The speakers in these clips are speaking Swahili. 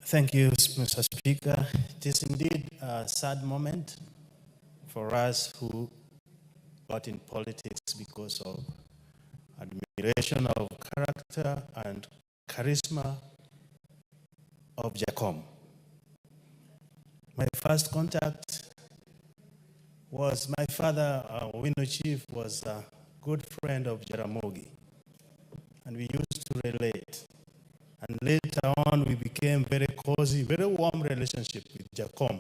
Thank you, Mr. Speaker. It is indeed a sad moment for us who got in politics because of admiration of character and charisma of Jacom. My first contact was my father, Wino Chief, was a good friend of Jaramogi, and we used to relate. And later on, we became very cozy, very warm relationship with Jacom.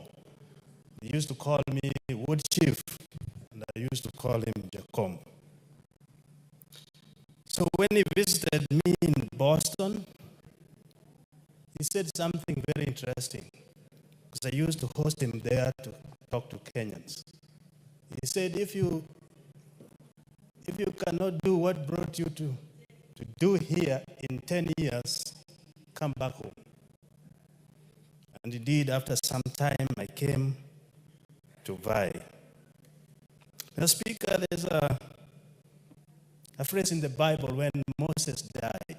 He used to call me Wood Chief, and I used to call him Jacom. So when he visited me in Boston, he said something very interesting, because I used to host him there to talk to Kenyans. He said, if you cannot do what brought you to do here in 10 years, come back home. And indeed, after some time, I came to Vai. Now, Speaker, there's a phrase in the Bible when Moses died.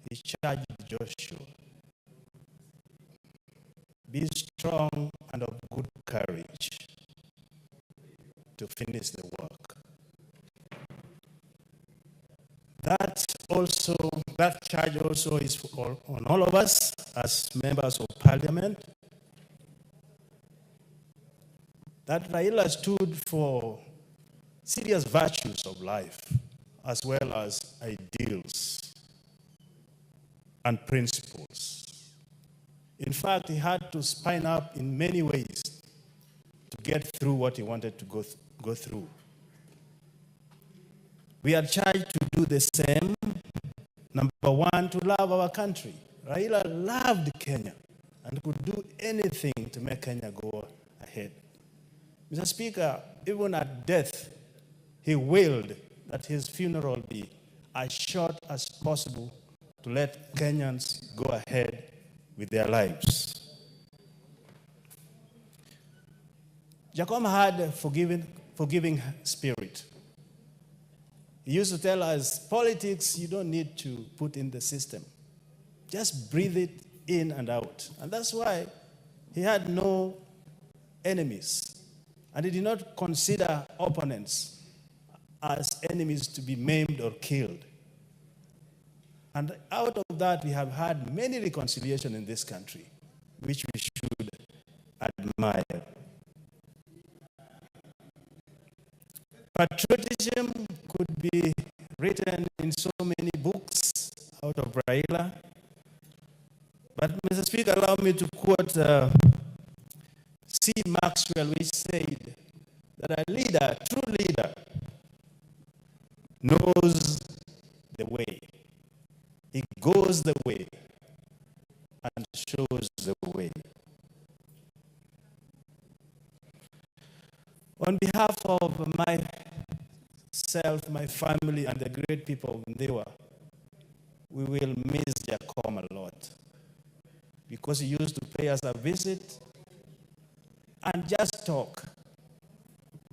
He charged Joshua, be strong and of good courage to finish the work. That charge also is on all of us as members of parliament. That Raila stood for serious virtues of life, as well as ideals and principles. In fact, he had to spine up in many ways to get through what he wanted to go through. We are charged to do the same. Number one, to love our country. Raila loved Kenya and could do anything to make Kenya go ahead. Mr. Speaker, even at death, he willed that his funeral be as short as possible to let Kenyans go ahead with their lives. Jacom had a forgiving spirit. He used to tell us, politics, you don't need to put in the system. Just breathe it in and out. And that's why he had no enemies. And he did not consider opponents as enemies to be maimed or killed. And out of that, we have had many reconciliations in this country, which we should admire. Patriotism could be written in so many books out of Raila. But, Mr. Speaker, allow me to quote C. Maxwell, which said that a leader, a true leader, knows the way. He goes the way and shows the way. On behalf of myself, my family, and the great people of Ndewa, we will miss Jacom a lot, because he used to pay us a visit and just talk.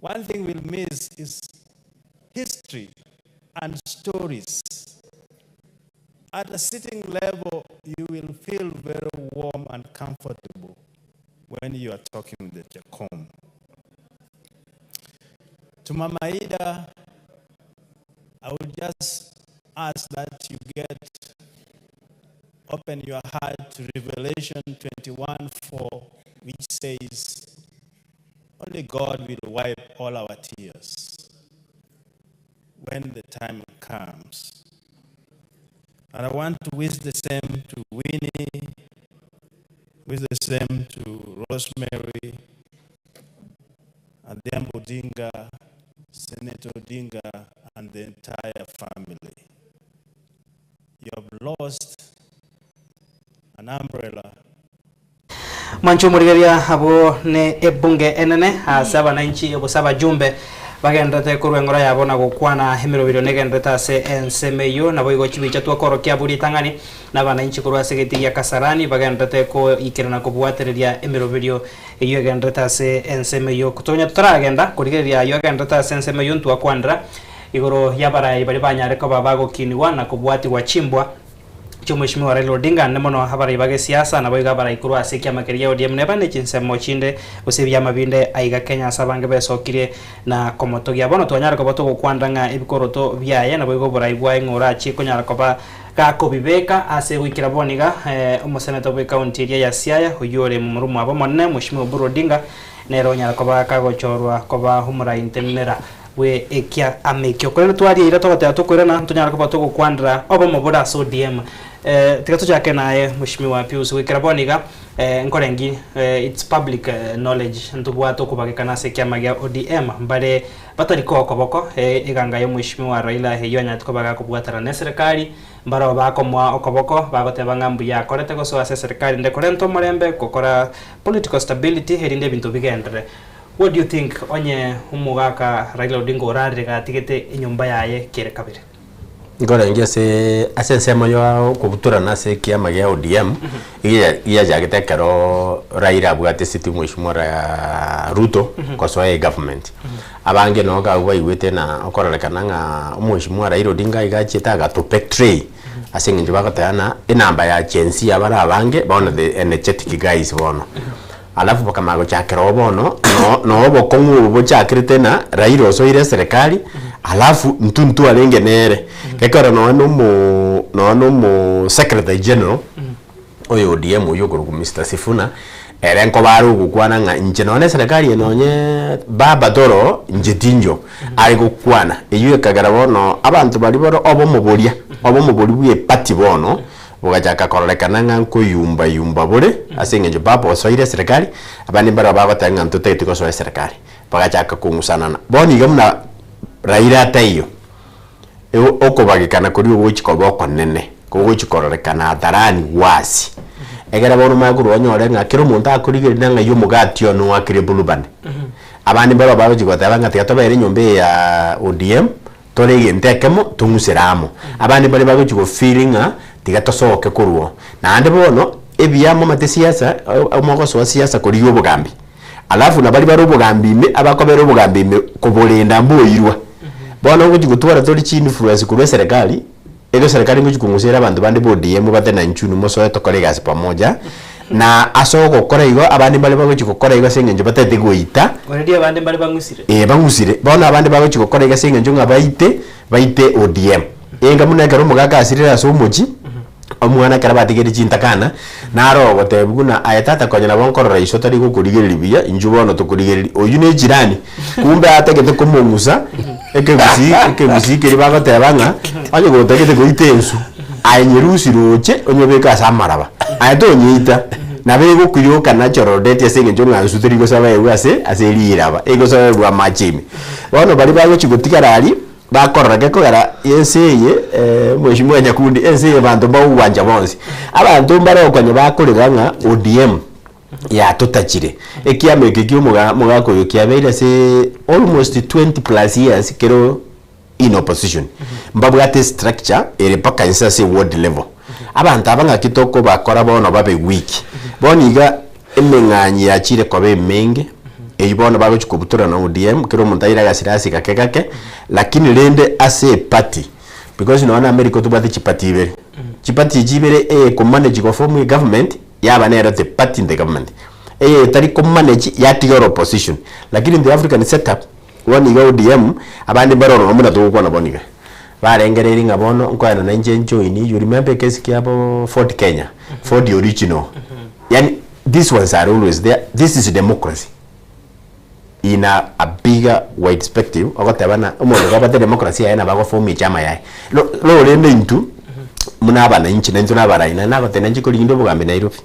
One thing we'll miss is history and stories. At a sitting level, you will feel very warm and comfortable when you are talking with Jacom. To Mama Ida, I would just ask that you open your heart to Revelation 21:4, which says, only God will wipe all our tears when the time comes. And I want to wish the same to Winnie, wish the same to Rosemary, and then Odinga, Senator Odinga, and the entire family. You have lost an umbrella. Manchu Murigeria abo ne ebunge enene asaba na nchi obusaba jumbe bagendete kurwengora yabona gukwana hemero biro negendeta se ensemeyo nabo igo chibicha twakoro kya buri tangani nabana nchi kurwa segeti ya Kasarani bagendete ko ikirana ko bwatereria emero biro iyo gendeta se ensemeyo kutonya tutaragenda kurigeria yo gendeta se ensemeyo ntwakwandra igoro yabara ibari banyare ko babago kiniwa na kubwati wachimbwa Mheshimiwa Raila Odinga nemono habari bage siasa na boiga bara ikuru asikia makeria ODM ne bane chinse mochinde usibya mabinde aiga Kenya sabange besokire na komotogia bono twanyara ko boto kwandanga ibikoroto byaye na boigo bora ibwa ngora chiko nyara ko ba kako bibeka ase wikira boniga umusenator we county ya Siaya uyore mu murumu abo monne Mheshimiwa Odinga nero nyara ko ba kagochorwa ko ba humura intenera we ekia amekyo kore twari ira togata tukwira na tunyara ko bato kwandra obo mubura so DM tigato chake naye Mheshimiwa Pius wikira boniga nkorengi it's public knowledge ntubwa to kubagekana se kyama gya ODM mbare batari ko okoboko iganga yo Mheshimiwa Raila heyo nya tukobaga kubwatara ne serikali mbaro bako mwa okoboko bagoteba ngambu ya korete ko so ase serikali ndekore nto morembe kokora political stability herinde bintu bigendere. What do you think onye umugaka Raila Odinga orare gatigete inyumba yaye kere kabire? Ngora ngese asensema yo kubutura nase kiama gya ODM iya jagete karo Raila bwate city Mheshimiwa Ruto kwa soe government abange no ga waiwete na okorelekana nga Mheshimiwa Raila Odinga igachita ga to betray asinge njibakatana inamba ya agency abara abange baona the energetic guys bono alafu bakamago chakero bono no bokongu bo chakirite na Raila osoire serikali alafu ntuntu alenge nere kekora no mu secretary general oyo ODM oyo ku Mr Sifuna erenko baru gukwana nga nje none serikali enonye baba doro njetinjo ari gukwana eyo kagara bono abantu bali boro obo mubori bwe party bono bugachaka korolekana nga nko yumba bure asinge nje baba osoire serikali abandi bara bagotanga ntute tiko so serikali bagachaka kungusana boni gamna Raila tayo okobagikana kuri uwo chikobo nene ko chikorolekana darani wasi egera bono maguru onyore nga kiro muntu akurigirira nga yumugatio no akire bulubane abandi bara babigota banga tiatobere nyombe ya ODM torege ntekemo tungusiramo abandi bari bagochiko feelinga tigatosoke kuruo na ande bono ebiyamo mate siasa omogoso wa siasa kuri ubugambi alafu na bari bari ubugambi me abakobera ubugambi me kubolinda mboyirwa bono ngo gutwara tori chi influence kuri serikali ego serikali ngo kungusira abantu bandi bo ODM bate na nchunu moso to kolegas pamoja na asoko kora igo abandi bali bago chikokora igo senge bate tegoita already abandi bali bangusire bangusire bono abandi bago chikokora igo senge njo ngabaite baite ODM enga munekero mugaka asirira so mochi omwana karabatigeri chintakana naro gotebuguna ayatata konyana bonkorora isotari gukurigeri biya injubono tukurigeri oyu ne jirani kumbe ategete kumungusa ekegusi keri bagotebanga anye gotegete goitensu ayenyerusi roche onyobeka samaraba ayatonyita nabe gukuriyoka natural death yasenge njonga nsuteri go saba ewase aseliraba ego saba bwa machimi bono bali bago chigotikarari bakorora ke kogara yenseye Mheshimiwa Nyakundi enseye bantu bawanja bonse abantu mbaro kwanye bakorera ODM ya tutachire ekiame kikyo mugako yokiabeira se almost 20 plus years kero in opposition mbabwate structure ere paka insa se ward level abantu abanga kitoko bakora bono babe week boniga emenganyi ya chire kobe menge eyibono bago chikubutura na ODM kero muntaira gasirasi kakekake lakini lende ase party because unaona America tubati chipati ibere chipati jibere ko manage go form government yaba nera the party in the government tari ko manage ya tiyo opposition lakini in the African setup wani go ODM abandi baroro muna to kwana boniga barengereri ngabono nkwana na nje join you remember case kiabo Fort Kenya for the original yani these ones are always there. This is democracy in a bigger wide perspective. Ogotabana umuntu gabate democracy yana bago form chama yae lo lende into munaba na inchi nento nabara ina nabo tenanji ko lindo bugambe Nairobi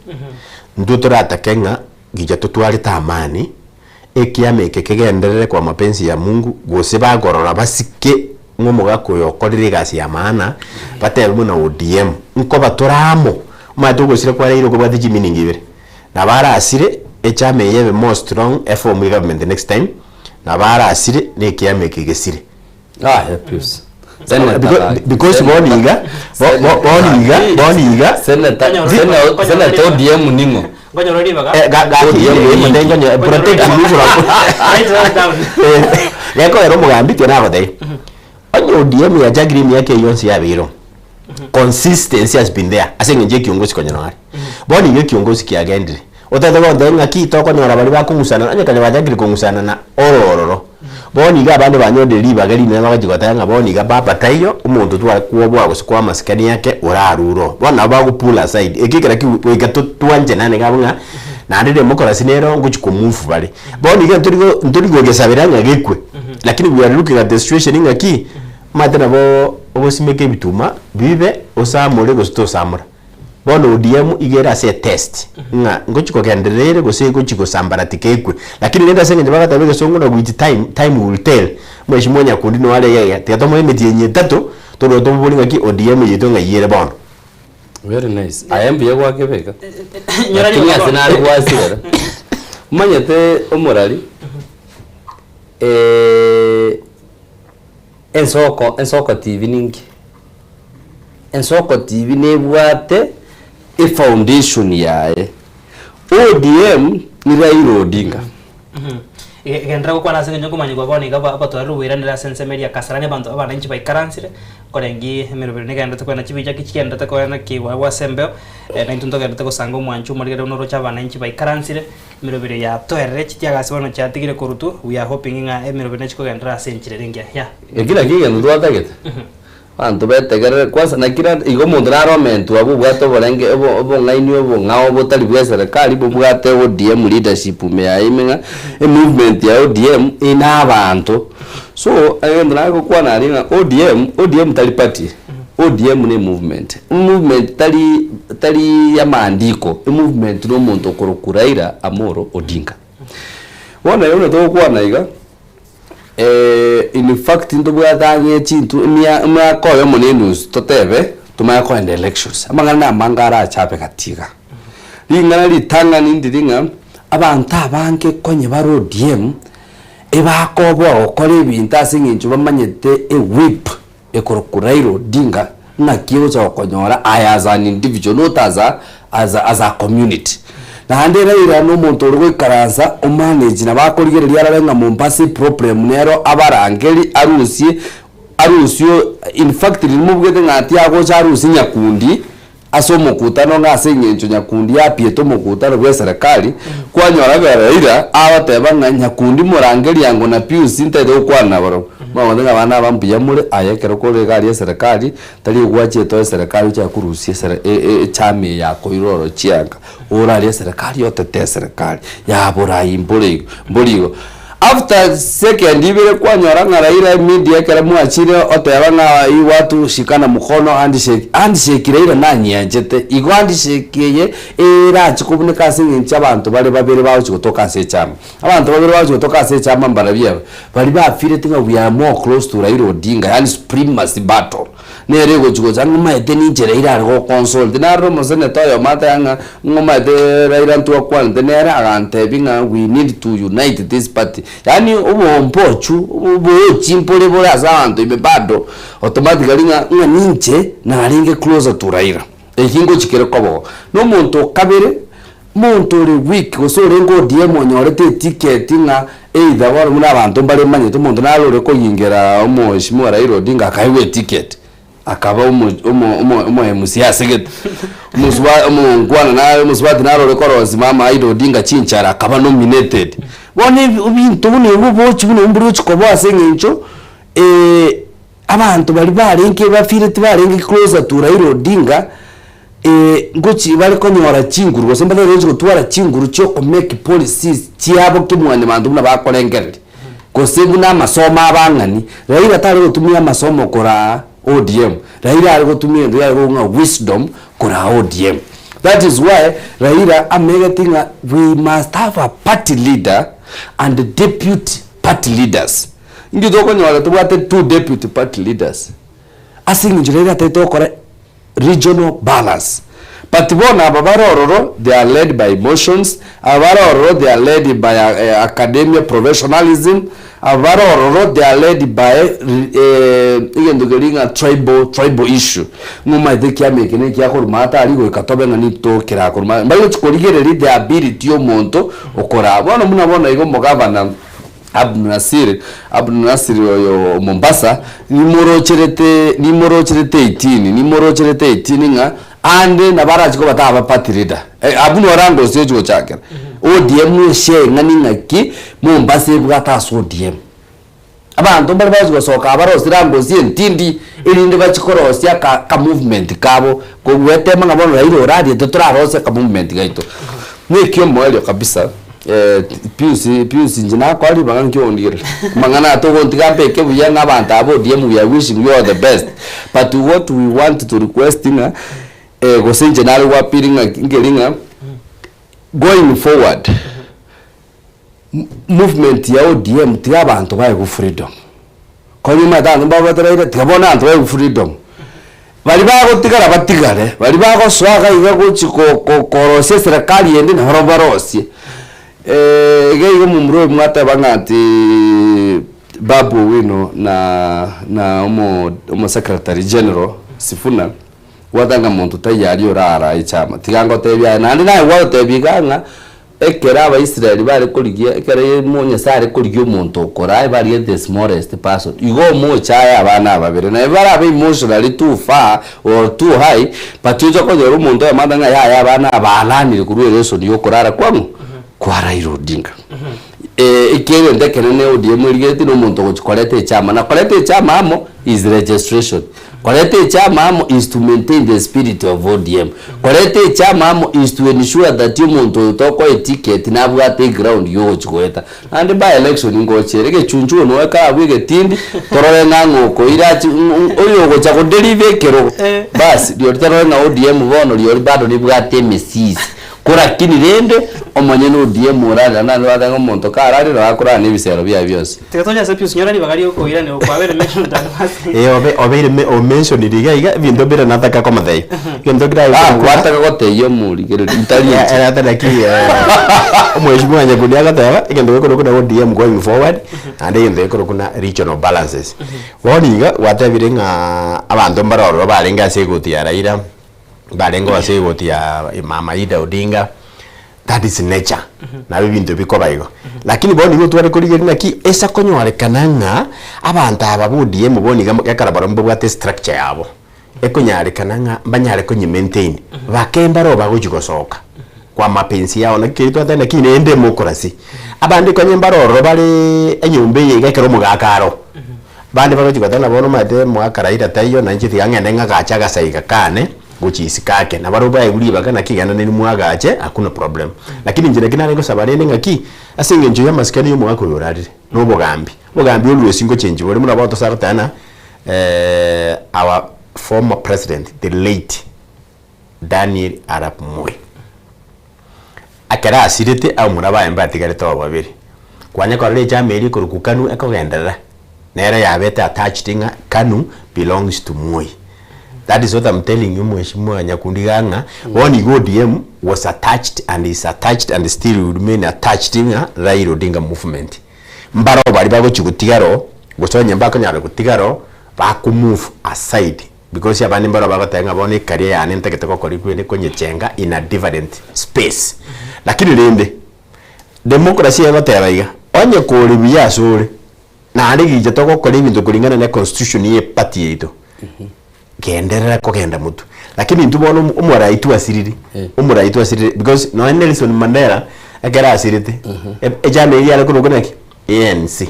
ndutora atakenga gija tutwali tamani ekiame kegenderere kwa mapenzi ya Mungu gose bagorora basike ngomugako yokorire gasi ya maana batelmu na ODM nko batoramo matugo sire kwa leiro ko badiji meaning ibere na bara asire echame yebe more strong effort mu government next time na bara asire ne kiame kigesire Pius because boniga senator ODM ningo ngoja rodi baga ngoja protect muzura yako ero mugambi tena bade onyo ODM ya jagiri yake yonse ya biro consistency has been there asenge nje kiongozi kwenye nari boni nge kiongozi kiagendire otete konde ngaki to konyora bali bakungusana anye kanya bajagire kungusana na orororo boni ga bande banyode liba gali ne bagajigota nga boni ga baba tayo umuntu twa kuwa bwa gusikwa masikani yake oraruro bona bagupula side ekikira kiwika twanje nane gabunga na ndide demokrasi nero nguchikumufu bali boni ga ndurigo gesabira nga gekwe lakini we are looking at the situation ngaki matena bo obosimeke bituma bibe osamure gosto samura bono ODM igera se test nga ngochiko kenderere gose gochiko sambaratikekwe lakini nenda senge baga tabege songo na with time will tell mweshimo Nyakundi no wale yaya tiatomo emeti yenye tatu todo tomboli ngaki ODM yeto nga yere bono very nice ayembe yagwa kebeka lakini asenali kwasira manyete omorali ensoko TV ningi ensoko TV nebwate foundation yae ODM ni Raila Odinga gendra kwa nase nyo kumanyi kwa boni gaba abatwara wirandira sense media kasarane bantu abana nchi baikaransire korengi merobere ne ganda tukwana chibija kichikenda tukwana kiwa wasembe na intunto ganda kusanga mwanchu muri gero noro chabana nchi baikaransire merobere ya toerere chitia gasibona chatigire kurutu we are hoping nga merobere chiko gendra senchire ringia ya ekila kiga ndo atagete antu betegere kwasa nakira igo mundu naromentu abu bwato bolenge obo ngaini obo ngao botali bwa serikali bo bwate ODM leadership me aimenga movement ya ODM ina abantu so ayendo nako kwa naringa ODM tali party ODM ne movement tali ya maandiko movement no muntu Raila Amoro Odinga wona yona to kwa naiga in fact ndo bwadange chintu mya koyo monenus totebe tumaya ko ende elections amangana mangara achape katiga lingana litanga nindiringa abantu abange konye baro ODM ebakobo okore ibintu asinginchu bamanyete whip Raila Odinga nakiyo cha konyora as an individual not as a community na hande Raila no muntu uri karanza o manage na bakorigereria ararenga Mombasa problem nero abarangeri arusio in fact rimubwete ngati ago charusi Nyakundi asomukutano ngasenyencho Nyakundi yapieto mukutano gwe serikali kwanyora Raila abateba nga Nyakundi murangeri yango na Pius ntede ukwana baro mawonga abana bambuya muri ayekero kore gari ya serikali tali gwache to serikali cha kurusia chame ya koiroro chianga orali ya serikali yote serikali ya borai mboligo after second ibere kwanyora Raila media kera mwachire oteba nga watu shikana mukono handshake Raila nanyenjete igo handshake ye era chikubuneka singincha abantu bale babere bawo chikotoka se chama abantu babere bawo chikotoka se chama mbarabye bali bafire tinga we are more close to Raila Odinga yani supremacy battle nerego chiko changa maete ninje Raila argo console dinaro mosene toyo mata yanga ngoma de Raila ntuwa kwante nera agante binga we need to unite this party yani ubompochu ubochimpole bole asanto ibebado automatically nga ninje na alinge closer to Raila ekingo chikere kobo no muntu kabere muntu ri week osore ngo ODM onyorete ticket nga either wari muri abantu mbale manyete muntu nalore ko yingera omoshimo Raila Odinga akaiwe ticket akaba umo musiasa get umungwana nayo muswati nalore ko rozimama Raila Odinga chinchara akaba nominated bone ubintu bune ububochi bune umburuchi ko basengincho abantu bali barenke bafire tibarenge closer to Raila Odinga ngochi bali konyora chinguru gosemba rero gutwara chinguru cyo ko make policies cyabo kimwane bantu buna bakorengerere gosebu na masoma abangani Raila tari gutumia masomo kora ODM Raila ari gutumia ndio wisdom kora ODM. That is why Raila amegatinga we must have a party leader and deputy party leaders. Ndio doko nyora tubate two deputy party leaders. Asingi Raila taito kora regional balance. But bona ababaroro they are led by emotions, ababaroro they are led by academia professionalism, ababaroro they are led by tribal issue. Nguma ideki amekene kya kurumata aligo ikatobe ngani to kira kuruma. Mbalo chikorigereri the ability yo monto okora. Bona muna bona igo governor Abdul Nasir oyo Mombasa nimorocherete 18 nga ande nabaraji ko bataba party leader abuno orango sejo chakera ODM she ngani ngaki Mombasa bwata so ODM abantu bari bazi gusoka abarosira ngo zintindi irinde bakikorosia ka movement kabo ko wetema ngabona Raila radio tuturarose ka movement gaito mwekyo mwelyo kabisa Pius njina kwali bangangiyondira mangana to gontigambe ke buya ngabanta abo ODM we are wishing you all the best but what we want to request nga go say general wa piringa ngelinga going forward movement ya ODM tiabantu baye ku freedom konyi madantu babateraire tabona antu baye ku freedom bali bago tigara batigare bali bago swaga iga kuchiko korose serikali yende na horobarosi geigo mumro mwata bangati babu wino na omo secretary general Sifuna wadanga muntu tayari orara ichama tigango tebya nandi naye wao tebiganga ekera aba Israeli bari kurigiye ekera munye sare kurigiye umuntu okora bari the smallest person igo mo chaya abana babere na bara be emotionally too far or too high but ujo ko yoro umuntu amandanga ya abana abalanire kuri reso niyo korara kwamo kwa Raila Odinga ikere ndekene ne ODM rigeti no muntu gochikorete chama na korete chama amo is registration korete chama amo is to maintain the spirit of ODM korete chama amo is to ensure that you muntu utoko a ticket na bwate ground yo chikweta and by election ngochereke chunchu no ka abwege tindi torore nangoko irachi oyo gocha ko deliver kero basi dio torore na ODM bono dio bado ni bwate mesis kora kini rende omonye no ODM urara na wadanga muntu karari rakora ni bisero bya byose tegatonya se Pius nyora ni bagari ko ira ne kwa bere mention danwasi obere o mention iriga bindo bere nataka koma dai bindo gira kwataka gote yo muri gero Italy era tadaki omweshimwa nyagundi agataba igendo ko kuna ODM going forward and igendo ko kuna regional balances woniga watabire nga abantu mbaroro barenga segutia Raila barenga wasegotia mama Ida Odinga that is nature na bibintu bikobayigo lakini boni ngo tware kurigeri naki esa konyore kananga abantu ababudie muboni gakarabara mbubwate structure yabo ekonyare kananga banyare konyi maintain bakemba roba gochigosoka kwa mapenzi yao nakiri twatana kine democracy abandi konye mbaroro bari enyumbe yegekero mugakaro bandi bagochigotana bono mate mwakaraira tayo nanchi thangene ngagacha gasaiga kane guchisikake na baroba eguliba kana kigana ni mwagache hakuna problem lakini njira kinane ngo sabarene ngaki asinge njo ya maskani yo mwako yorarire no bogambi always ngo change bole muna bato saratana our former president the late Daniel Arap Moi akara asirite au muraba embatigare to babiri kwanya ko le jameli ko kukanu ekogendera nera yabete attached nga kanu belongs to Moi. That is what I'm telling you, Mheshimiwa Nyakundiganga. One ODM was attached and is attached and still will remain attached in Raila Odinga movement. Mbaro bari bago chikutigaro, gosonye mbako nyaro kutigaro, baku move aside because yabani mbaro bago tenga bone career ya nente keteko kolikwene kwenye chenga in a different space. Lakini lende demokrasia yagotebaiga onye kuri biyasure na arigi jetoko koli bintu kulingana na constitution ye party yetu. Kenderera kogenda mutu lakini ntubona umuraitu asiriri umuraitu asiriri because no Nelson Mandela agera asirite ejame yali kurugonaki ANC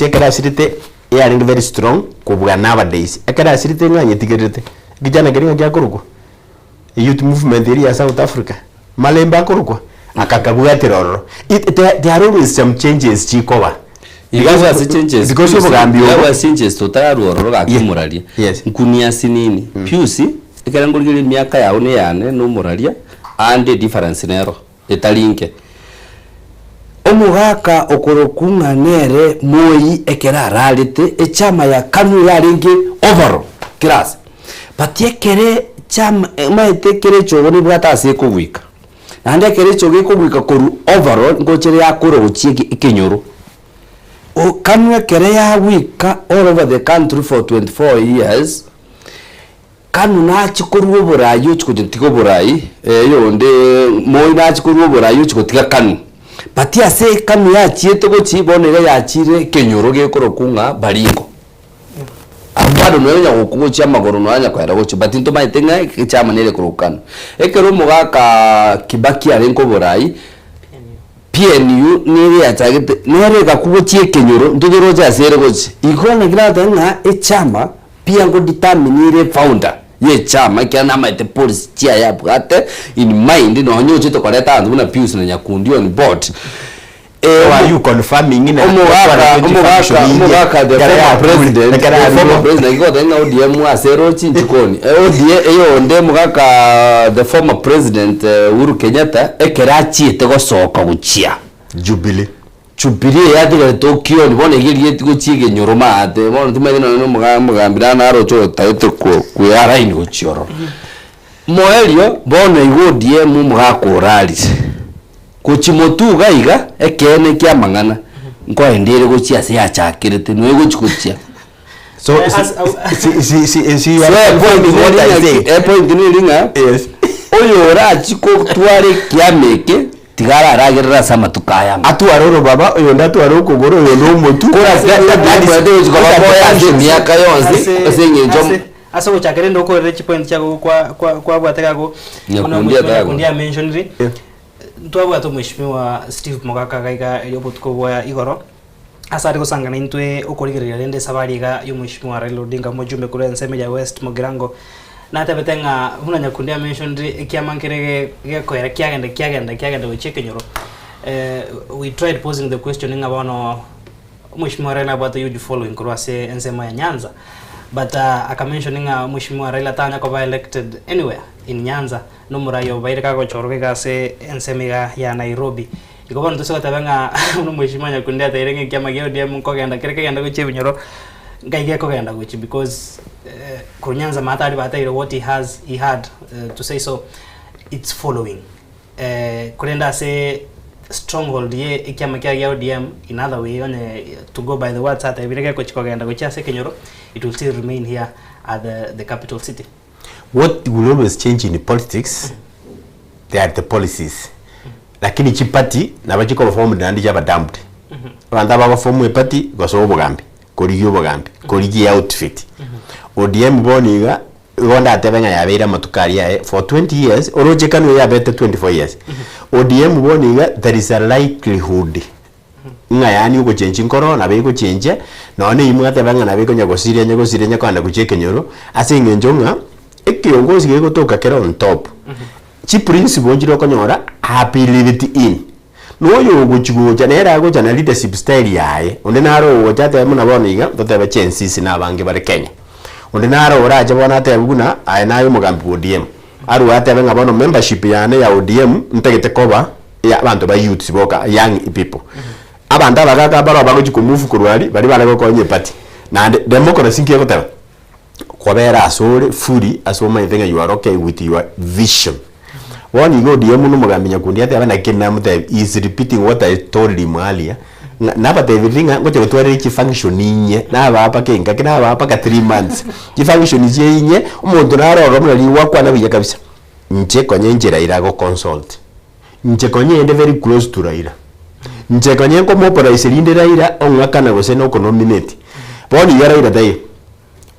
agera asirite yali very strong kubwa nowadays agera asirite nganye tigerete gijana geringa gya kurugo youth movement ya South Africa malemba kurugo akakabuga teroro there are always some changes chikoba because as changes because you gambi over changes totaru ororo akimuralia nkunia sinini Pius ikarangurigiri miaka yawe ne yane no muralia and difference nero etalinke omugaka okorokunga nere Moi ekera ralite echama ya kanu yaringe overall class patiekere chama maetekere chogoni bwata ase kubwika ande kere choge kubwika koru overall ngochere yakoro uchieki ikinyoro o kanwe kere ya wika all over the country for 24 years kanu na chikoruo burayi chikotigo burayi yonde Moi na chikoruo burayi chikotiga kanu Patia se kanu ya chieto go chibonega ya chire kenyoro gekoro kunga baringo. Abado nonya gokugo chamagoro nonya kwera gochi batinto maitenga chama nere kurukana. Ekero mugaka Kibaki arenko borai. PNU nere atagete nere gakugo chie kenyoro ndogero ja sere gochi. Ikona grata nga chama pia ngo determine founder. Ye chama kiana maite policy chia ya bwate in mind no nyoche to koleta andu na Pius na Nyakundi on board. Are you confirming in the former president got an ODM asero chinchikoni onde mugaka the former president Uhuru Kenyatta ekerachi tego soka guchia Jubilee ya diga Tokyo ni bone giri guchige nyoroma ate bone tumedi no mugambira na aro cho taito ku yara ini guchioro moelio bone ODM mugaka rally kuchimotuga iga ekene kya mangana ngo endere gochia se achakirete no egochikuchia so point ni linga yes oyo rachiko tware kyameke tigara aragerera sama tukaya atwaroro baba oyo ndatwaro kugoro oyo no mutu kora ndade uzikoba boya miaka yonzi asenye njom asa uchakere ndoko reach point chako kwa bwateka go kundia mentioned Tuwa to mheshimiwa Steve Mogaka kaiga yobutuko bwa igoro asari gusangana intwe ukorigirira rende sabari ga y'umheshimiwa Raila Odinga mujumbe kuri nseme ya West Mugirango na tabetenga huna Nyakundi mentioned ikiamankere gekoera kyagenda wecheke nyoro we tried posing the questioning about mheshimiwa Raila about the huge following kurwase nsema ya Nyanza but akamentioning mheshimiwa Raila tanya ko elected anywhere in Nyanza no murayo baireka go choroke gase ensemiga ya Nairobi iko ndo soko tabanga no mheshimiwa Nyakundi atairenge kyama gyo DM ko genda kireke genda go chibinyoro ngaige ko genda go because ku Nyanza matari batairo what he had to say so it's following kurenda say stronghold ye ikyama kya ODM in other way on to go by the words at ebireke ko chikogenda go chase kenyoro it will still remain here at the capital city. What will always change in the politics they are the policies lakini chipati na bachiko form ndandi jaba dumped banda baba form e party goso obugambi koligi obugambi koligi outfit ODM boniga gonda atebenga yabeira matukari ya for 20 years oroje kanu ya bete 24 years ODM boniga there is a likelihood nga yani uko change nkoro na bego change none imu atebenga na bego nyagosiria nyakanda kucheke nyoro asinge njonga ekiongozi gego toka kera on top chi principle njiro konyora happy live it in no yo guchigo janera go jana leadership style yae onde naro wo jate muna boniga totebe chances na bange bare Kenya onde naro oraje bona atebuguna ainayo mugambi ODM aru atebe ngabono membership yane ya ODM ntegete koba ya abantu ba youth boka young people abanda bagaga baro bagochiko move kurwali bari bale ko nye party na democracy nkiye goteba kwabera asore fully asoma ithenya you are okay with your vision one you go DM no mugambi Nyakundi ate abana kinna mute is repeating what I told him earlier na bata everything ngoje gutware iki function inye na baba kenga kina baba ka 3 months ki function inye umuntu naroro muri wakwa na biye kabisa nje konye njira irago consult nje konye ende very close to Raila nje konye ko mobilize linde Raila onwaka na gose no nominate boni yara ira dai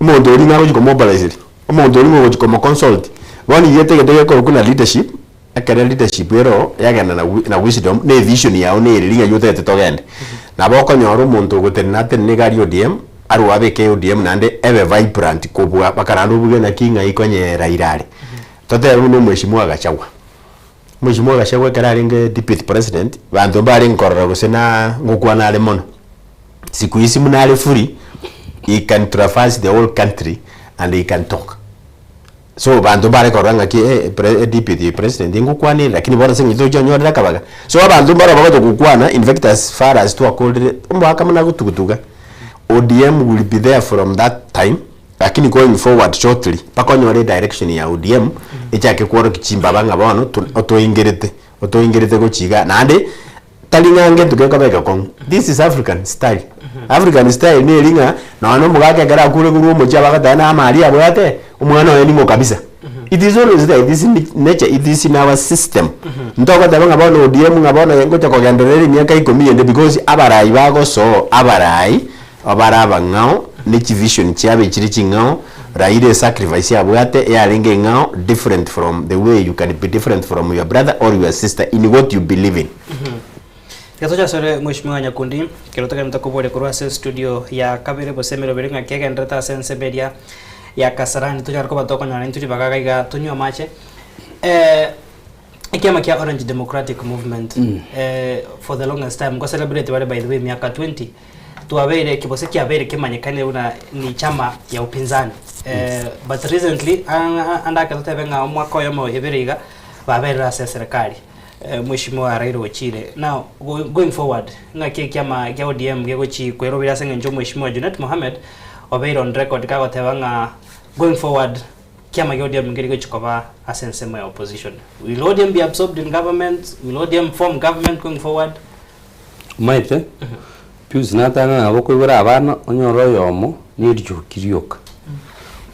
umuntu uri ngaro ko mobilize umuntu uri ngo ko consult boni yete gete ko kuna leadership akara leadership yero yagana na wisdom ne vision yao ne ringa yote tetogende na boko nyoro umuntu guternate ne gari ODM aru abeke ODM nande ebe vibrant kubwa bakarando buge na kinga ikonye Raila tote no mheshimiwa Gachagua kararinge deputy president bantu bari nkorora gusena ngukwana ale mono siku hizi munale free he can traverse the whole country and he can talk so bantu bari koranga ki deputy president ngukwane lakini bora singi tojo nyora kabaga so abantu bari bago gukwana in fact as far as to called mbaka muna gutugutuga ODM will be there from that time lakini going forward shortly pakonyore direction ya ODM echake kworo kichimba banga bono otoingerete gochiga nande talingange tukekabeka kong this is African style ne linga na no mugake gara kure guru moja bagata na amali abwate umwana we nimo kabisa It is always there. It is in nature. It is in our system. Ntoko tabanga bono ODM ngabona yengo chako gendereri miaka 10 because abarai bago so abarai abaraba ngao nichi vision chiabe chiri chingao Raila sacrifice abwate yaringe ngao different from the way you can be different from your brother or your sister in what you believe in. Yatoja sore Mheshimiwa Nyakundi kirotaka mtakobole kurwa studio ya kabere bosemero berenga kega ndata sense media ya Kasarani tuja ko batoko nyana nturi bagagaiga tunywa mache ikiama kia Orange Democratic Movement for the longest time go celebrate wale by the way miaka 20 tuwabere kibose kiabere kimanyekane una ni chama ya upinzani but recently anda kalata benga mwaka yomo eberiga babera serikali Mheshimiwa Raila Ochire. Now going forward ngake kiama kia ODM gegochi kwerobira senge njo Mheshimiwa Junet Mohamed obeiro on record kago tebanga going forward kiama kia ODM ngerigo chikoba asensema ya opposition. Will ODM be absorbed in government? Will ODM form government going forward? Maite pius natanga aboko ibara abana onyoro yomo niryo kiryoka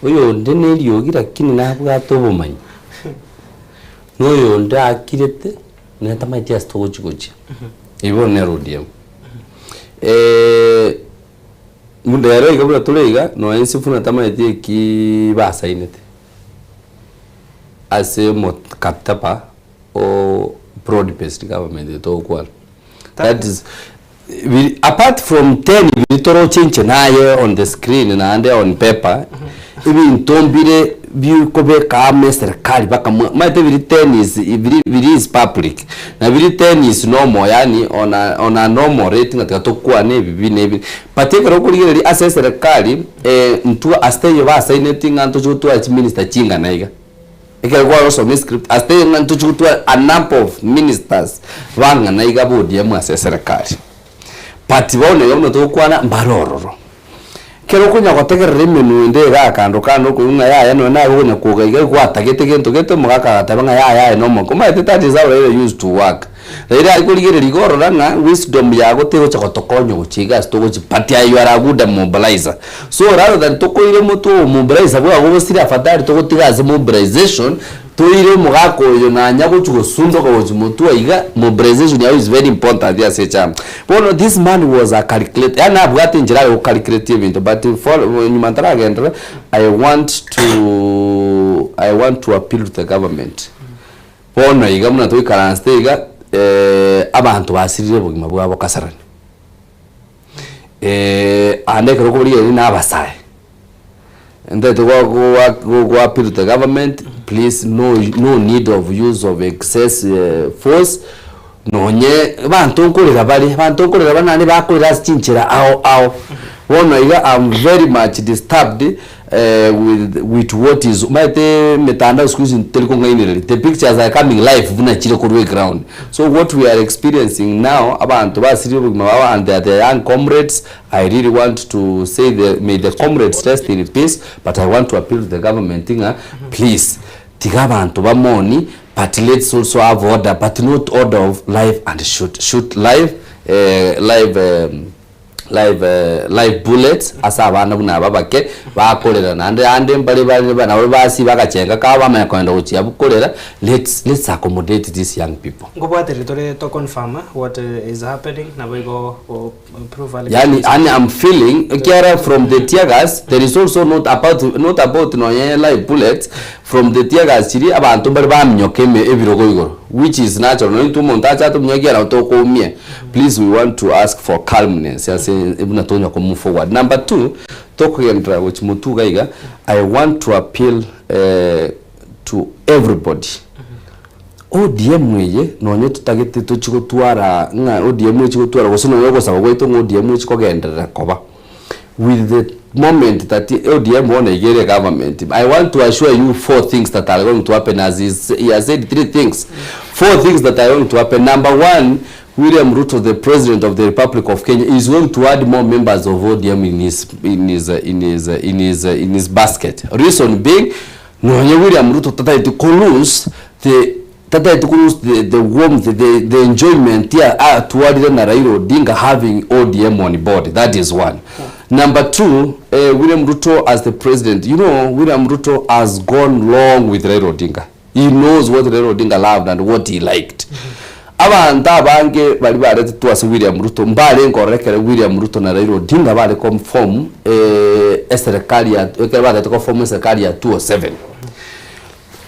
oyo ndene ryogira kini nabwa tobumanyi noyo ndakirete neta maite astogochi ibone ODM munda yaro igabura tuleiga no ensi funa tamaite ki basainete ase mot kaptapa o broad based government to kwal that is apart from 10 vitoro change naye on the screen na ande on paper even tombire view kobe kame serikali baka maite vili 10 is public na vili 10 is normal yani on a normal rating atakatokwa nebi patekero kuligeri assess serikali ntua astay ba signating anto chutu as minister chinga naiga ikagwa also script astay anto chutu a number of ministers wanga naiga bodi ya assess serikali pati bone yomo tokwana mbarororo kero kunya gotege revenue ndega kando kunga ya no na kunya kugaiga kwatagete gento gete mugaka tabanga ya no mo kuma that is how they used to work Raila alikuligere rigoro ranga wisdom ya gotego chakotokonyo guchiga stogo chipati ayo ara good mobilizer so rather than tokoire moto mobilizer bwa gobosira afadhali togotigaze mobilization toire mugako yo na nyago chugosundo ko mutu aiga mobilization ya is very important ya secha bono this man was a calculate yana abwate njira yo calculate event but for nyumantara agenda I want to appeal to the government bono iga muna to ikaranste iga abantu basirire bugima bwabo Kasarani ande kero ko buri na abasaye and that go appeal to the government please no need of use of excess force nonye bantu nkorera banani bakorera chinchira ao wono iga I'm very much disturbed with what is maite metanda squeezing telekongainere the pictures are coming live vuna chile ku ground so what we are experiencing now abantu basiri bugima and the young comrades I really want to say may the comrades rest in peace but I want to appeal to the government please tigabantu bamoni but let's also have order but not order of live and shoot live live bullets asa abana buna babake bakorera nande mbali bana basi bagachenga ka bamanya kwenda uchi abukorera let's accommodate these young people ngoba territory to confirm what is happening na we go prove yani I'm feeling kiara from the tear gas there is also not about no live bullets from the tear gas chiri abantu bali bamnyokeme ebirogo igoro which is natural no into montacha to mnyogera utokomie please we want to ask for calmness as ibuna tonya ko move forward number 2 tokugendra which mutuga iga I want to appeal to everybody ODM mweye nonye tutagete tuchigotwara nga ODM mwechigotwara gosono yogo saba goito ODM mwechikogendera koba with the moment that ODM won a government I want to assure you 4 things that are going to happen as he has said 3 things 4 things that are going to happen number 1 William Ruto, the president of the Republic of Kenya, is going to add more members of ODM in his basket. Reason being, no William Ruto tata to lose the warmth, the enjoyment here toward Raila Odinga having ODM on board. That is one. Number two, William Ruto as the president. You know, William Ruto has gone long with Raila Odinga. He knows what Raila Odinga loved and what he liked. Abantu abange bali barete tuwase William Ruto mbale ngorekere William Ruto na Raila Odinga bale conform serikali ya bale conform serikali ya 207.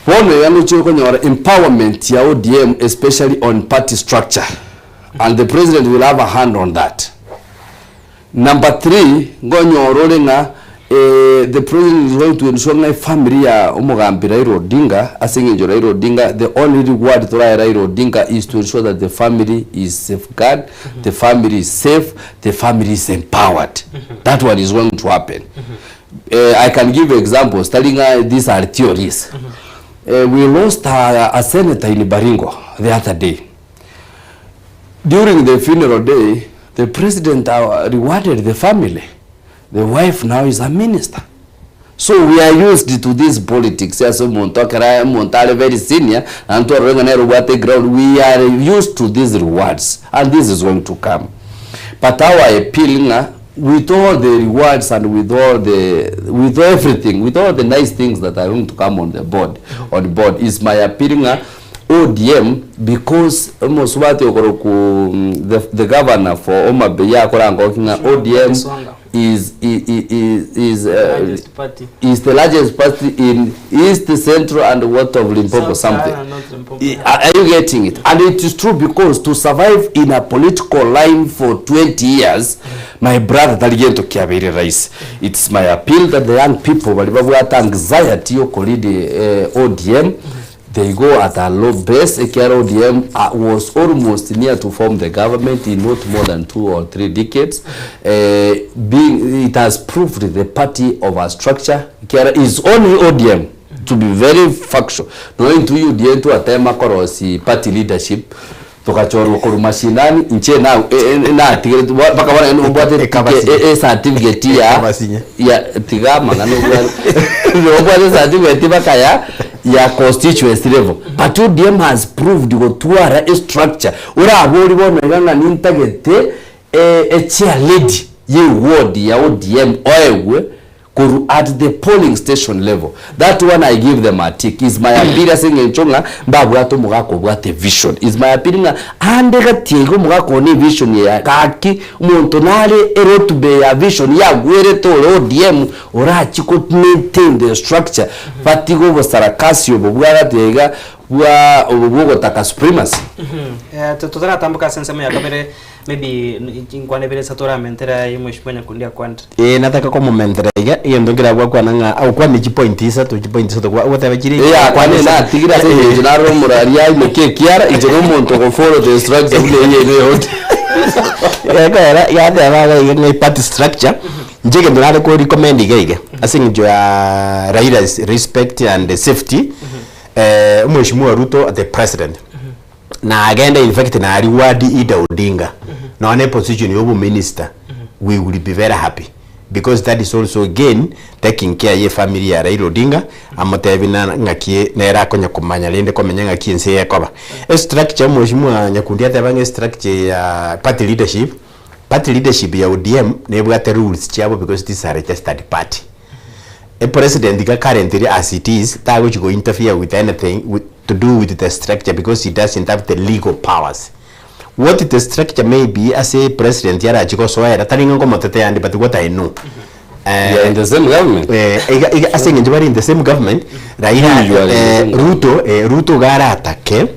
One yangu chiko nyora empowerment ya ODM, especially on party structure, and the president will have a hand on that. Number 3, ngonyorole the president is going to ensure na family ya umugambi Raila Odinga asinginjo Raila Odinga. The only reward to Raila Odinga is to ensure that the family is safeguarded, the family is safe, the family is empowered. That one is going to happen. I can give examples telling these are theories. We lost a senator in Baringo the other day. During the funeral day, the president rewarded the family. The wife now is a minister. So we are used to this politics. Yes, Montale very senior, and to ground. We are used to these rewards, and this is going to come. But our appeal, with all the rewards and with everything, with all the nice things that are going to come on the board, is my appeal ODM, because almost what the governor for Omabeya ODM is the largest party in East, Central, and what of Limpopo something. Are you getting it? And it is true, because to survive in a political line for 20 years, my brother Taligento Kiabiri Rice, it's my appeal that the young people, whatever anxiety ODM, they go at a low base. ODM was almost near to form the government in not more than 2 or 3 decades. It has proved the party of a structure. Is only ODM, to be very factual. Knowing to you, the to a time party leadership. Tukachoro kwa mashinani nche na baka wana nubwate certificate ya tigama ngano nubwate certificate baka ya constituency level. But ODM has proved go tuara a structure ura abori bono ngana nintagete chair lady ye ward ya ODM oewe at the polling station level. That one I give them a tick. Is my appeal saying chonga mbabwato mugako bwate vision. Is my appeal ande gatiego mugako ni vision ya kaki umuntu nale erotube ya vision ya gwere to ODM ora chiko maintain the structure fatigo bo sarakasio bo bwara tega bwa obugo taka supremacy. Tutara tambuka sensema ya kabere maybe ingwane bele satora mentera yimwishimanya kundia kwanda. Nataka kwa mentera iyo ndongira kwa nanga au kwa ni point isa to point isa to kwa tabakiri kwa ni na tigira se general moralia imeke kiara ijero monto ko follow the structure ile yote ya da ba party structure njege ndonare ko recommend igege asingijo ya Raila's respect and safety umheshimiwa Ruto the president na agenda in fact na reward ida Odinga na one position yobu minister we will be very happy, because that is also again taking care ye family ya Raila Odinga amotebina ngakie nera konya kumanya lende komenya ngakie nse yakoba structure mheshimiwa nyakundia tabange structure ya party leadership ya ODM nebwate rules chabo, because this are registered party. A president currently as it is that which go interfere with anything to do with the structure, because he doesn't have the legal powers. What the structure may be as a president yara chiko so era talinga ko motete and but what I know in the same government I think in the same government Raila Ruto gara atake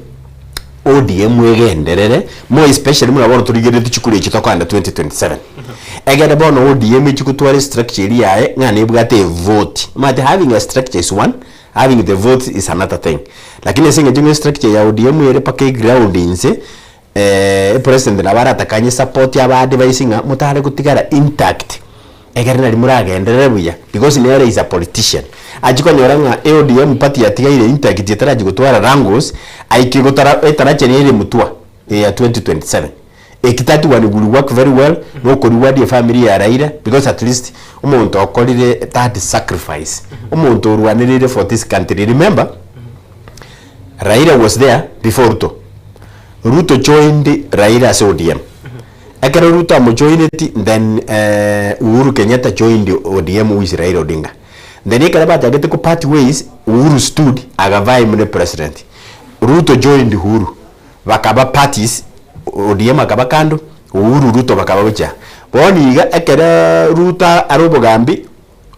ODM wegenderere more especially mura bono turigere tuchukure kitokanda 2027 egere bono ODM chikutware structure yae ngane bwate vote mate having a structure is one, having the vote is another thing. Lakini singe junge structure ya ODM yere pake ground inse president na bara takanye support ya ba advising mutale kutigara intact egere na limuraga enderere buya, because ne is a politician ajiko nyoranga ODM party ya tigaire intact yetaraji gutwara rangos aikigotara etarache ne mutua ya 2027 ekitatu one will work very well no ko reward ya family ya Raila, because at least umuntu akolire that sacrifice umuntu urwanirire for this country. Remember Raila was there before Ruto joined Raila as ODM Ekero Ruto joined it, then Uhuru Kenyatta joined ODM with Raila Odinga. Then ekero batagete ko party ways, Uhuru stood agavai mune president. Ruto joined Uhuru. Bakaba parties, ODM akaba kando, Uhuru Ruto bakaba wicha. Boni iga ekero Ruto arobo gambi,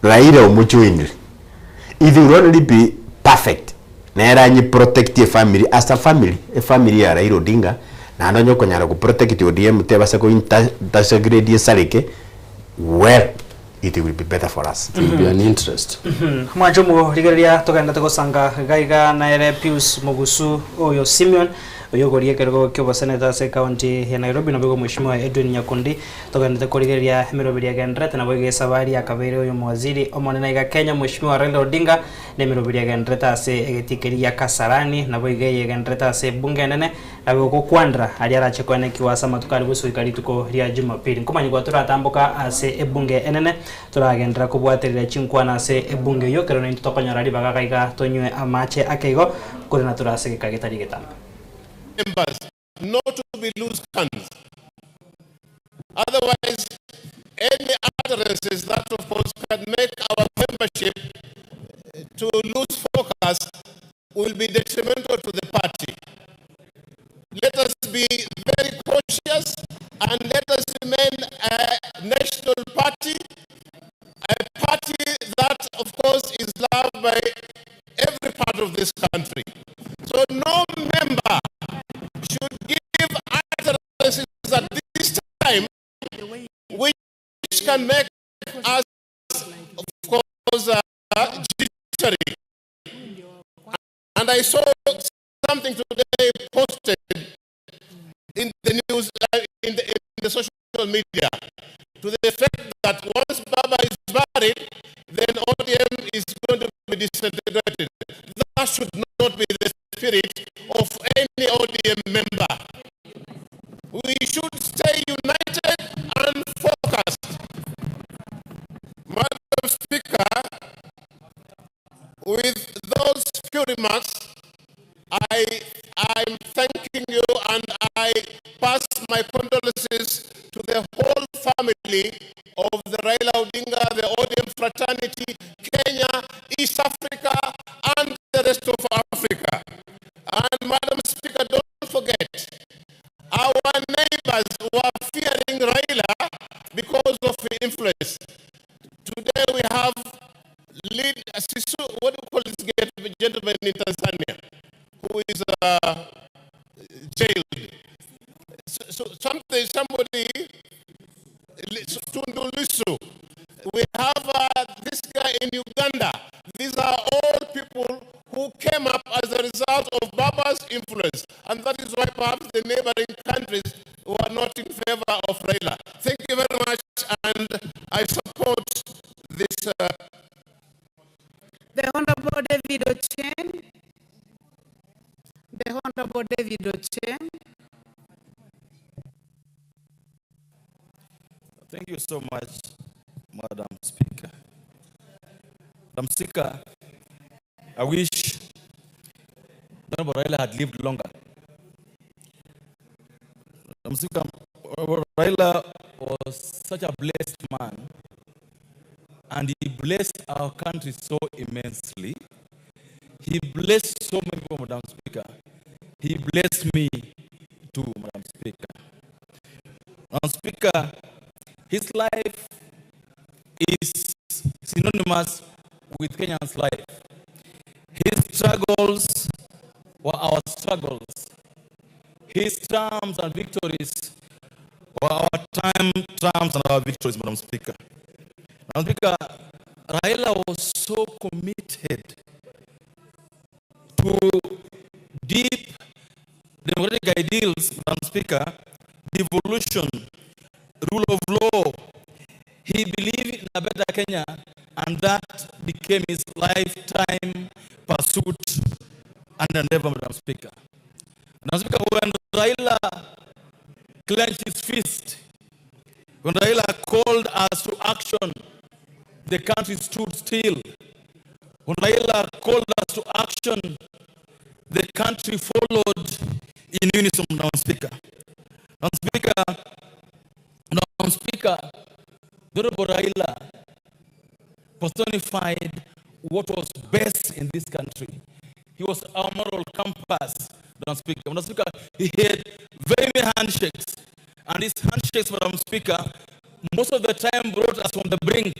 Raila omujoined. It will only be perfect. Nera nyi protect your family as a family ya Raila Odinga. Na anonyo konyara ku protect ODM tebasa ko integrate salike. Well, it will be better for us. It will be an interest. Mwajomo ligeria tokenda tegosanga gaiga na ere Pius Mugusu oyo Simeon oyogorie kergo kyobo senator se county ya Nairobi na bego mheshimiwa Edwin Nyakundi tokenda tekorigeria emirobiri agendrete na boige sabari akabere oyo mwaziri omonene iga Kenya mheshimiwa Raila Odinga na emirobiri agendrete ase egetikeria Kasarani na boige agendrete ase bunge nene na bego kwandra ali ara chekone kiwasa matukari buso ikarituko ria Jumapili nkomanyigwa turatambuka ase ebunge enene turagendra kubwaterera chinkwana ase ebunge yo kero nintu tokonyara ri bagakaiga tonywe amache akeigo kuri na turase kagitari getamba members not to be loose cannons. Otherwise, any utterances that of course can make our membership to lose focus will be detrimental to the party. Let us be very cautious and let us remain a national party, a party that of course is loved by every part of this country. So no member should give utterances at this time which can make us, of course, jittery. And I saw something today posted in the news, in the social media, to the effect that once Baba is buried, then ODM is going to be disintegrated. That should not be the spirit of any ODM member. We should stay united and focused. Madam Speaker, with those few remarks, I'm thanking you and I pass my condolences to the whole family of the Raila Odinga, the ODM fraternity, Kenya, East Africa, and the rest of Africa. And Madam Speaker, don't forget, our neighbors were fearing Raila because of the influence. Today we have what do you call this gentleman in Tanzania who is jailed? So somebody, Tundu Lissu. We have this guy in Uganda. These are all people who came up as a result of Baba's influence. And that is why perhaps the neighboring countries were not in favor of Raila. Thank you very much, and I support this. The Honorable David Ochen. The Honorable David Ochen. Thank you so much, Madam Speaker. Madam Speaker, I wish Honorable Raila had lived longer. Madam Speaker, Raila was such a blessed man, and he blessed our country so immensely. He blessed so many people, Madam Speaker. He blessed me too, Madam Speaker. Madam Speaker, his life is synonymous with Kenya's life. His struggles were our struggles. His triumphs and victories were our triumphs and our victories, Madam Speaker. Madam Speaker, Raila was so committed to deep democratic ideals, Madam Speaker, devolution, rule of law. He believed in a better Kenya, and that became his lifetime pursuit and endeavor, Madam Speaker. Madam Speaker, when Raila clenched his fist, when Raila called us to action, the country stood still. When Raila called us to action, the country followed in unison, Madam Speaker. Madam Speaker, He was our moral compass, Madam Speaker. Madam Speaker, he had very many handshakes. And these handshakes, Madam Speaker, most of the time brought us from the brink.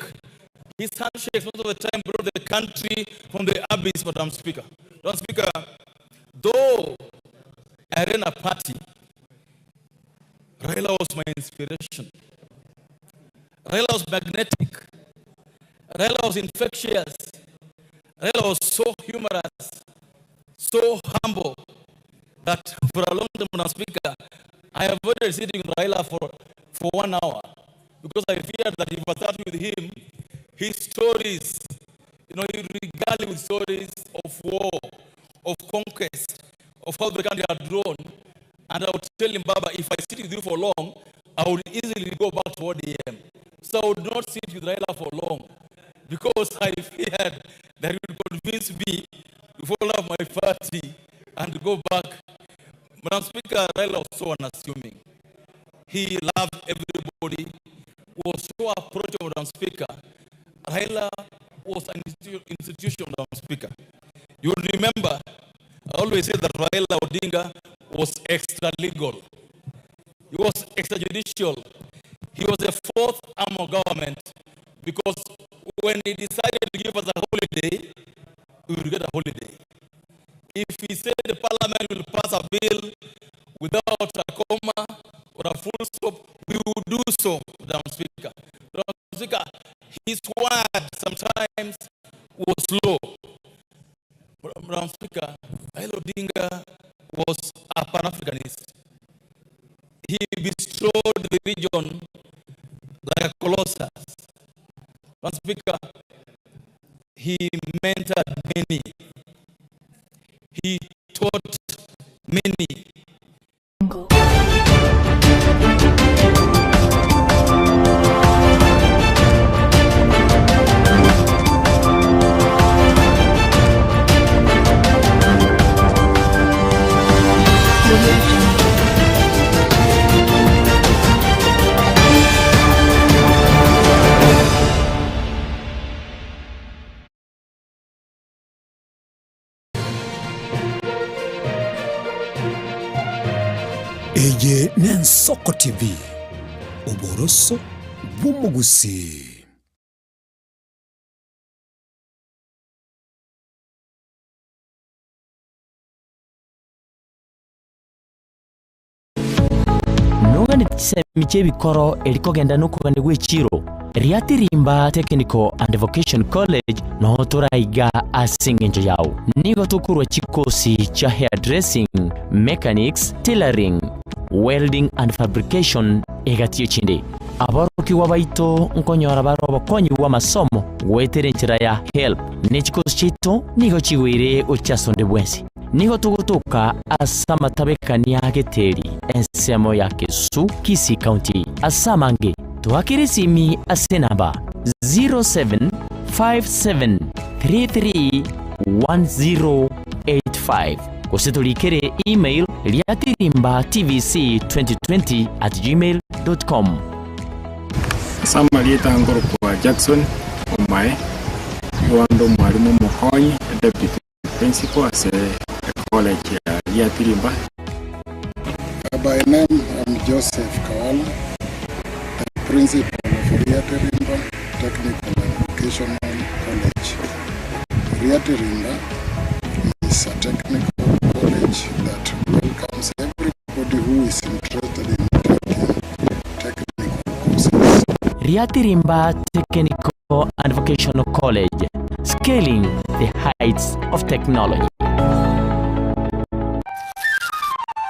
His handshakes most of the time brought the country from the abyss, Madam Speaker. Madam Speaker, though I ran a party, Raila was my inspiration. Raila was magnetic. Raila was infectious. Raila was so humorous, so humble, that for a long time, Madam Speaker, I avoided sitting with Raila for 1 hour because I feared that if I sat with him, his stories, he regaled me with stories of war, of conquest, of how the country had grown. And I would tell him, Baba, if I sit with you for long, I would easily go back to ODM. So I would not sit with Raila for long because I feared that he would convince me to fall off my party and go back. Madam Speaker, Raila was so unassuming. He loved everybody, was so approachable, Madam Speaker. Raila was an institution, Madam Speaker. You will remember, I always say that Raila Odinga was extra-legal. He was extrajudicial. He was the fourth arm of government because when he decided to give us a holiday, we will get a holiday. If he said the parliament will pass a bill without a comma or a full stop, we will do so, Madam Speaker. Madam Speaker, his word sometimes was slow. Madam Speaker, Raila Odinga was a Pan-Africanist. He bestrode the region like a colossus. Madam Speaker, he mentored many. He taught many. Eye Nensoko TV Oboroso Bumugusi. Nogani tsemiche bikoro elikogenda nokugane gwechiro Riatirimba Technical and Vocation College no turaiga asingenjo yao nigo tukurwa chikosi cha hairdressing, mechanics, tailoring, welding and fabrication egatiyo chinde abaruki wabaito nkonyora baro bakonyi wa masomo wetere nchira ya help nechikosi chito nigo chiwire uchasonde bwensi nigo tugutuka asama tabekani ageteri ensemo ya Kesu Kisii County asamange tuhakirisimi asenamba 0757331085 kusitulikere email liatirimbatvc2020@gmail.com. Samalieta ngoro kwa Jackson Omae Wando mwalimu Mokonyi deputy principal at college ya Liatirimba. By name I'm Joseph Kawala, the principal of Liatirimba Technical and Vocational College. Liatirimba is a technical college that welcomes everybody who is interested in taking technical courses. Liatirimba Technical and Vocational College, scaling the heights of technology.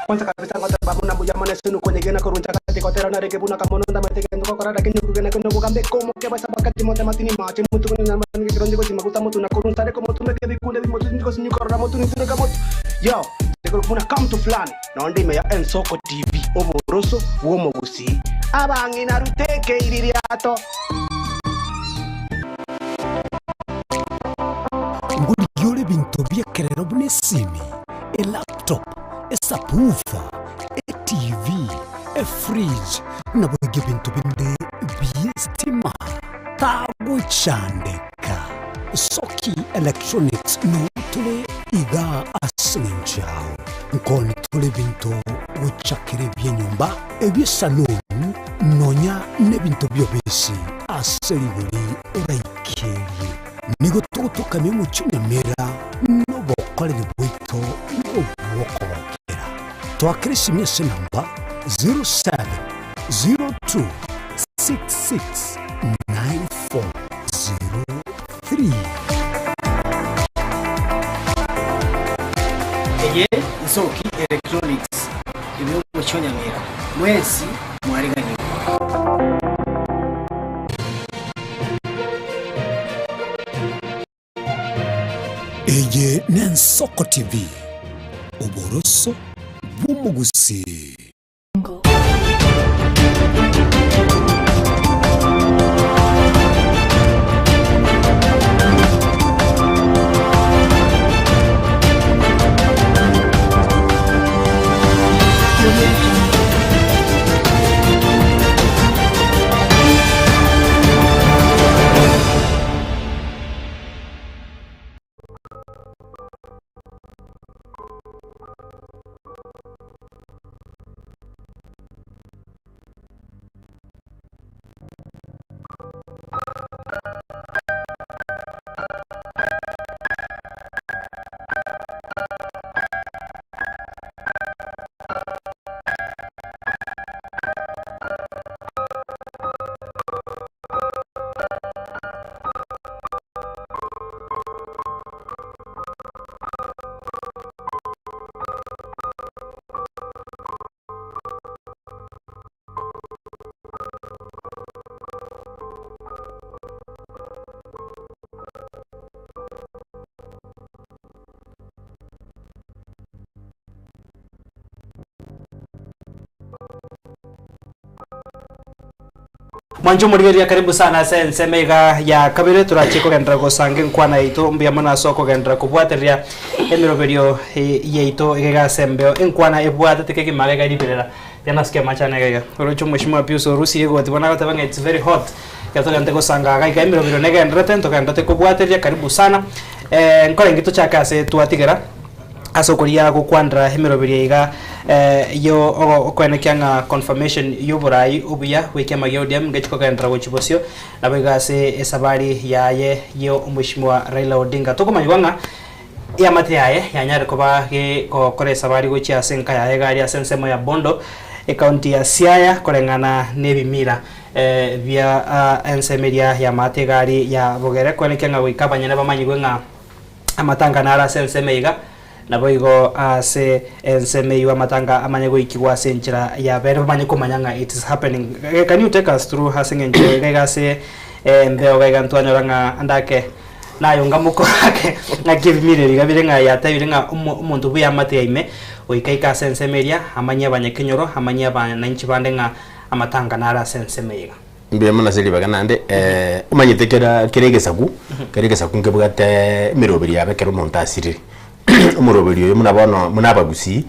Kwanza kabisa kwa sababu na bujamane sunu kwenye gena kurunja kati kwa tera na rekebuna kamono nda mateke ndo kwa rada kinyo kugena kendo kugambe komo keba sabakati mote matini mache mutu kwenye na mani kironje kwa simakuta mutu na kurunja reko mutu meke bikule bimotu ndiko sinyu korora mutu nitune kamotu yo ndiko kuna come to plan na ndime ya Ensoko TV oboroso womo gusi abangi na ruteke iririato Nguli yole bintu byekerero bunesimi a laptop, a subwoofer, a TV, a fridge, na bwege bintu binde byestima tagu chandeka Soki Electronics no tule iga asinjao nkoni tole binto guchakire byenyumba ebyesalon nonya nebinto byobesi aseribuli uraikerie nigo tugutukame muchumemera nobokorere bwito n'obwokobokera twakirisi myese namba 0702669403 Eye Zoki Electronics ibyo muchonyamira mwezi mwariganye Eye Nensoko TV Oboroso bw'umugusi Mwanjo murigeria karibu sana sense mega ya kabire turachiko gendra go sange nkwana ito mbia mana soko gendra kubwateria emiroberio yeito igega sembeo nkwana ebwata tekeke magega dibirera yana skia machana gega orocho mheshimiwa Pius Orusi yego tibona gata it's very hot yato gante go sanga ga emiroberio nega ndrete to ganda te kubwateria karibu sana nkora ngito chaka se tuatigera asokoria gukwandra emiroberio iga yo okwene kyanga confirmation yuburai ubuya wike magodiam ngechiko kandra gochibosio nabegase esabari yaye yo mheshimiwa Raila Odinga tokomanyibanga ya mate yaye yanyare koba ge kore sabari gochi asenka yaye gari asensemo ya Bondo county ya Siaya korengana nebimira via ensemeria ya mate gari ya bogere kwene kyanga wikabanya nabamanyigwenga amatanga nara sensemeiga naboigo ase enseme wa matanga amanyego ikiwa senchira ya bere bamanye komanyanga it is happening. Can you take us through hasengenje gega se mbeo gega ntwanyoranga andake nayo ngamuko ake na give me gabirenga ya tabirenga umuntu buya mate yaime oikaika sensemeria amanye abanyekenyoro amanye abananchi bandenga amatanga nara sensemeiga mbe mana seli baganande umanyitekera keregesaku ngebugate mirobiri abekero montasiri umurobiri yo munabagusi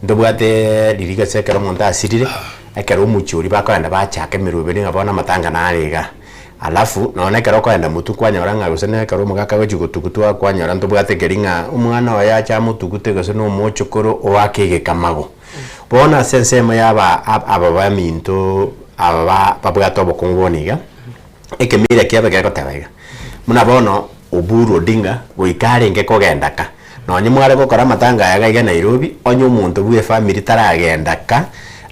ndobwate diriga sekero montasiri ekero umuchuri bakanda bachaka mirobiri ngabona matanga narega alafu naona kero kwenda mutu kwanyora gusene kero mugaka gwechugutukutwa kwanyora ndobwate keringa umwana wa yacha mutukute gose no mochokoro owakege kamago bona sensema yaba aba minto aba babwato bokongoniga ekemira kiaba gakotebega munabono Oburu Odinga goikare ngekogendaka nonye mware gukora matanga yaga Nairobi onye umuntu bwe family taragendaka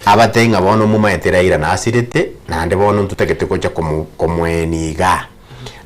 abatenga bono mumaetera ira na asirete nande bono ntutegete koja komweniga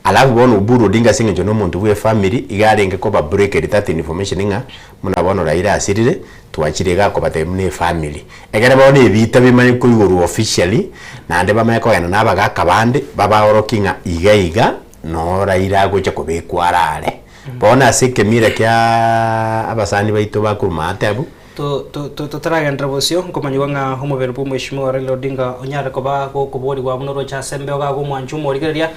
alafu bono Oburu Odinga singe no muntu bwe family igarenge ko ba break that information nga muna bono Raila asirire twachirega ko batemne family egere bono ebita bimanye ko iguru officially nande bameko yana nabaga kabande baba orokinga igaiga no Raila gocha kubekwarare bona sikemira kya abasani baito bakurumate abu to taraga ntrabosio komanyibanga homoverpo mheshimiwa Raila Odinga onyara koba ko kubori wa munoro cha sembeo ga gumwanchu morigeria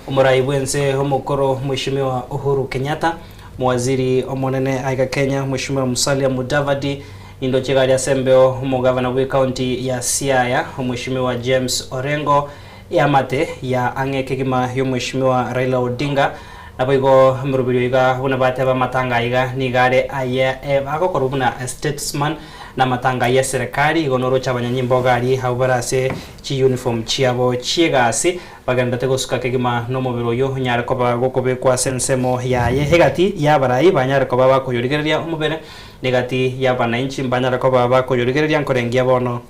umurai bwense homokoro mheshimiwa Uhuru Kenyatta mwaziri omonene aiga Kenya mheshimiwa Musalia Mudavadi indo chegari sembeo homogavana we county ya Siaya mheshimiwa James Orengo ya mate ya angeke kima yo mheshimiwa Raila Odinga naboigo murubirio iga buna bateba matanga iga nigare aye bagokora buna statesman na matanga ya serikali igonoro cy'abanyanyimbo gari habarase chi uniform chiabo chiegasi bagandate gosuka kegima no mubiro yo nyare ko bagokobe kwa sensemo yaye hegati yabarai banyare ko baba kuyurigereria umubere negati yabananchi banyare ko baba kuyurigereria nkorengia bono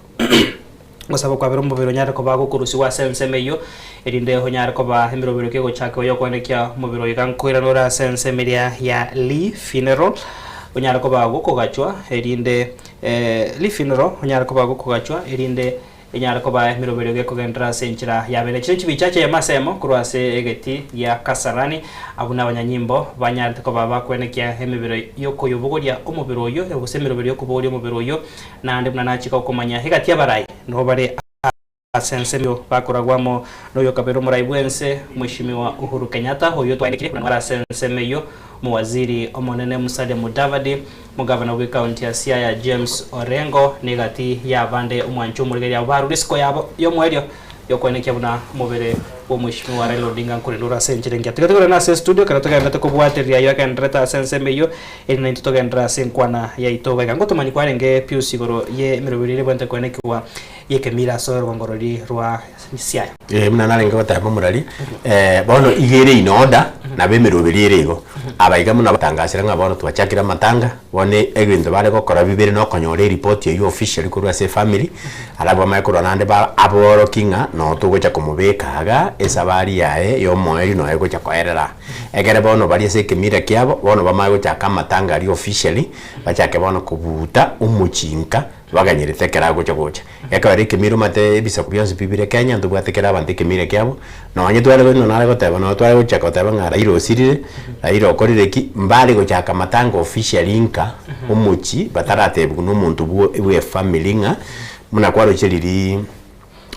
ngosaba kwa biro mubiro nyare ko bagokurusi wa sensemeyo erinde ho nyare ko ba hemiro biro kego chake yo kwanekia mubiro igankwira nora sensemeria ya Lee funeral unyara ko bago ko gachwa erinde Lee funeral unyara ko bago ko gachwa erinde enyara ko ba mirobero ge ko gendra senchira yabere cyo chibichache ya masemo kurwase egeti ya Kasarani abuna abanyanyimbo banyara ko baba kwenekia hemibero yoko yobogoria omubiro yo ebusemirobero yoko bogoria omubiro yo nande muna nachika komanya hegati yabarai no bare asensemyo bakuragwamo noyo kabero muraibwense mheshimiwa Uhuru Kenyatta hoyo twandikire kuna mara sensemeyo muwaziri omonene Musalia Mudavadi mugavana wa county ya Siaya James Orengo negati ya bande umwanchu muri ya baru disco yabo yo mwerio yo kwenekia buna mubere wo mheshimiwa Raila Odinga nkurindura senchirengia tugatugora na studio kana tugenda tukubwateria yo kanreta sensemeyo eri na tutogenda senkwana ya itoga gangotomanyi kwarenge piusi goro ye mirobirire bwente kwenekiwa yekemira soro ngorori rwa Siaya muna narenga gotaba murari bono igere inoda na bemirobirire igo abaiga muna batangasira nga bono twachakira matanga bone egwindo bare gokora bibere no konyore report yo official kurwa se family alabo maikoro nande ba aboro kinga no tugocha kumubekaga esabari yae yo moeri no ego chakoerera egere bono bari se kemira kiabo bono bamago chaka matanga ri officially bachake bono kubuta umuchinka baganyirite kerago chagocha yakabari kemiro mate bisa kubyonse bibire Kenya ndubwatekera bante kemira kiabo no anye twale bino nale goteba no twale gochaka teba ngara iro sirire iro korireki mbali gochaka matanga officially inka umuchi batarate buno muntu bwe family nga muna kwaro chiriri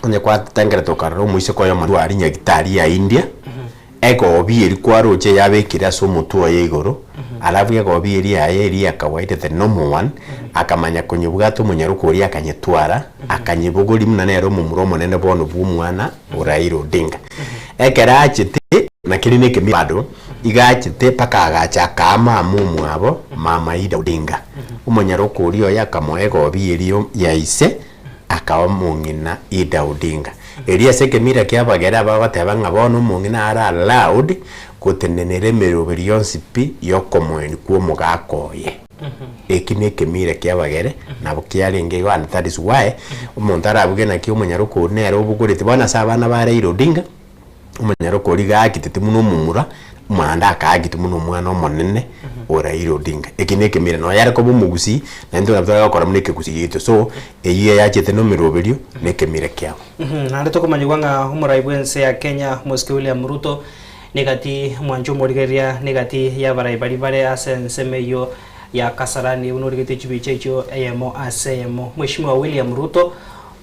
onye kwa tengere tokaro muise ko yo madu ari nyagitari ya India ego obieri kwaro che yabekira so mutu aye igoro alafu ego obieri ya eri akawaite the number one akamanya kunyubwato munyarukuri akanyetwara akanyibuguri munanero mu muromo nene bono bw'umwana Raila Odinga ekera achite na kiline ke bado igachite paka agacha kama mumu abo mama Ida Odinga umunyarukuri yo yakamoego obieri ya ise akawa mungina Ida Odinga eria seke mira kia bagera bagateba ngabono mungina ara allowed kutenenere meroberion sipi yokomweni kuo mugakoye ekine kemira kia bagere nabo kiarenge go and that is why umuntu arabuge na kio munyaruko nero bugurite bona sabana ba Raila Odinga umunyaruko riga kitete muno mumura umanda akagite muno mwana omonene Raila Odinga ekine kemira no yare ko bumugusi na ndo nabwo gakora muneke gusiyito so eyiye yachete no miroberio nekemira kiao nande tokomanyigwanga umuraibwense ya Kenya Mosque William Ruto negati mwanjo morigeria negati ya baraibari bare asensemeyo ya Kasarani unorigete chibichecho ayemo asemo mheshimiwa William Ruto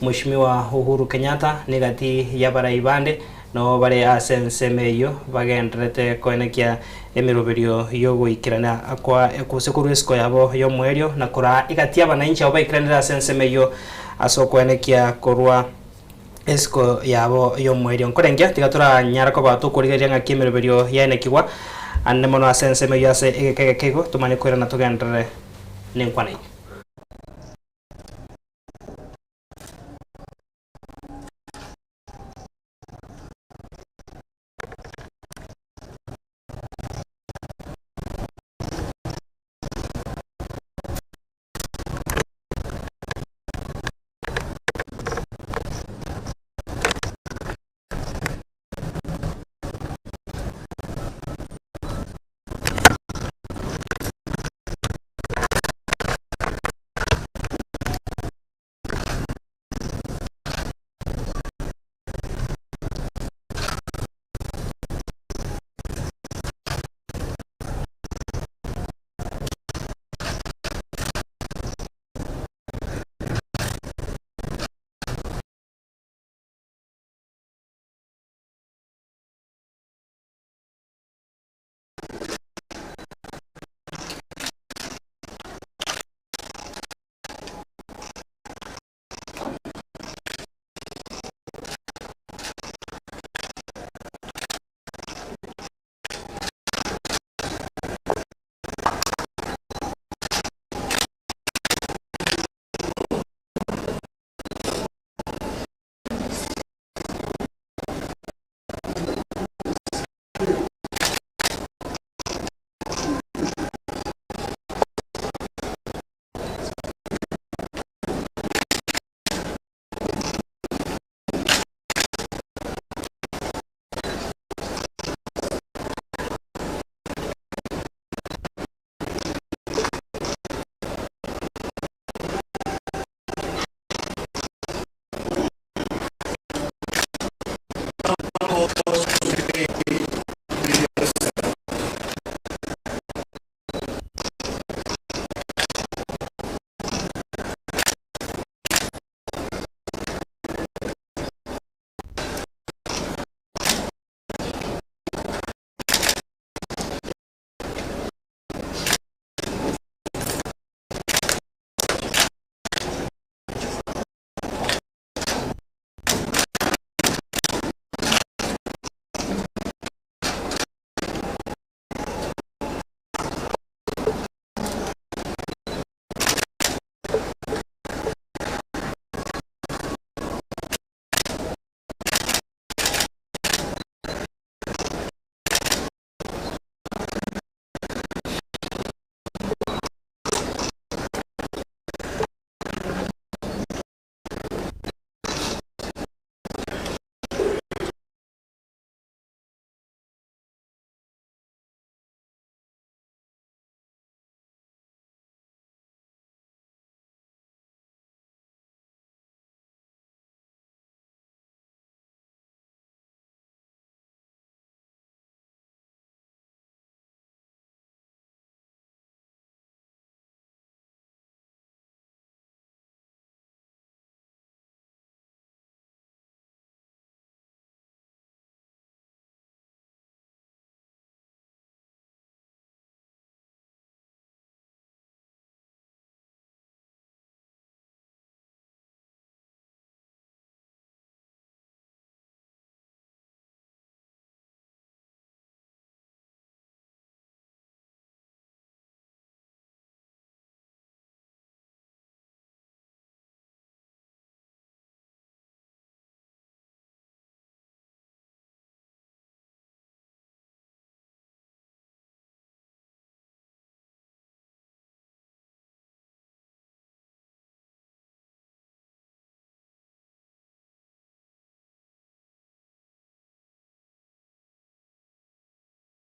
mheshimiwa Uhuru Kenyatta negati ya baraibande no bare asensemeyo bagendrete koenekia emiroberio yogo ikirana akwa ekusekurwesko yabo yo mwerio na kora igatia bananchi abo ikirana asensemeyo asokoenekia korwa esko yabo yo mwerio nkorengia tigatura nyara ko batu kurigeria ngakimiroberio yanekiwa anne mono asensemeyo ase egekego tumane kwera na tugendere nenkwanai